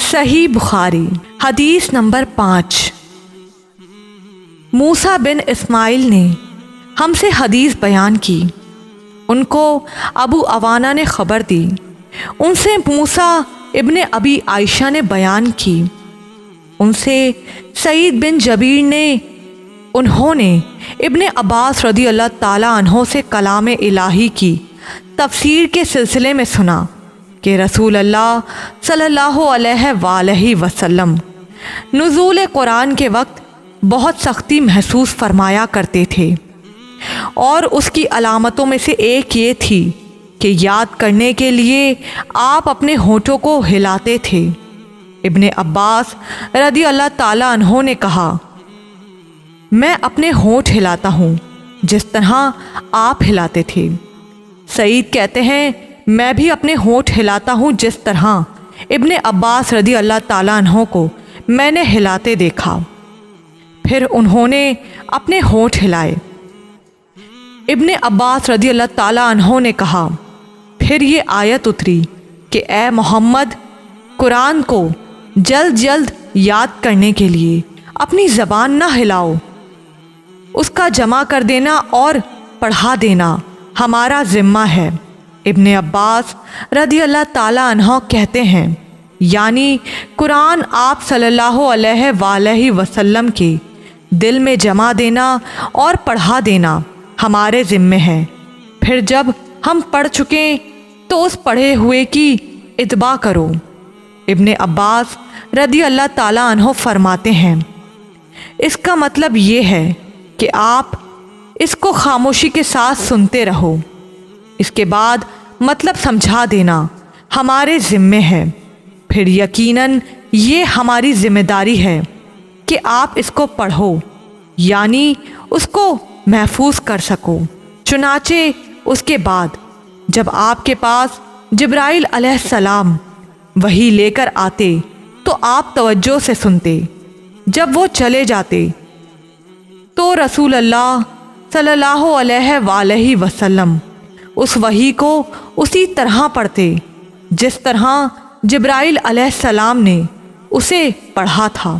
صحیح بخاری حدیث نمبر 5۔ موسیٰ بن اسماعیل نے ہم سے حدیث بیان کی، ان کو ابو عوانہ نے خبر دی، ان سے موسیٰ ابن ابی عائشہ نے بیان کی، ان سے سعید بن جبیر نے، انہوں نے ابن عباس رضی اللہ تعالیٰ عنہ سے کلام الہی کی تفسیر کے سلسلے میں سنا کہ رسول اللہ صلی اللہ علیہ وآلہ وسلم نزول قرآن کے وقت بہت سختی محسوس فرمایا کرتے تھے، اور اس کی علامتوں میں سے ایک یہ تھی کہ یاد کرنے کے لیے آپ اپنے ہونٹوں کو ہلاتے تھے۔ ابن عباس رضی اللہ تعالیٰ عنہ نے کہا، میں اپنے ہونٹ ہلاتا ہوں جس طرح آپ ہلاتے تھے۔ سعید کہتے ہیں، میں بھی اپنے ہونٹ ہلاتا ہوں جس طرح ابن عباس رضی اللہ تعالیٰ عنہ کو میں نے ہلاتے دیکھا۔ پھر انہوں نے اپنے ہونٹ ہلائے۔ ابن عباس رضی اللہ تعالیٰ عنہ نے کہا، پھر یہ آیت اتری کہ اے محمد، قرآن کو جلد جلد یاد کرنے کے لیے اپنی زبان نہ ہلاؤ، اس کا جمع کر دینا اور پڑھا دینا ہمارا ذمہ ہے۔ ابن عباس رضی اللہ تعالیٰ عنہ کہتے ہیں، یعنی قرآن آپ صلی اللہ علیہ وآلہ وسلم کے دل میں جمع دینا اور پڑھا دینا ہمارے ذمہ ہے، پھر جب ہم پڑھ چکیں تو اس پڑھے ہوئے کی اتباع کرو۔ ابن عباس رضی اللہ تعالیٰ عنہ فرماتے ہیں، اس کا مطلب یہ ہے کہ آپ اس کو خاموشی کے ساتھ سنتے رہو، اس کے بعد مطلب سمجھا دینا ہمارے ذمہ ہے، پھر یقیناً یہ ہماری ذمہ داری ہے کہ آپ اس کو پڑھو، یعنی اس کو محفوظ کر سکو۔ چنانچہ اس کے بعد جب آپ کے پاس جبرائیل علیہ السلام وحی لے کر آتے تو آپ توجہ سے سنتے، جب وہ چلے جاتے تو رسول اللہ صلی اللہ علیہ وآلہ وسلم اس وحی کو اسی طرح پڑھتے جس طرح جبرائیل علیہ السلام نے اسے پڑھا تھا۔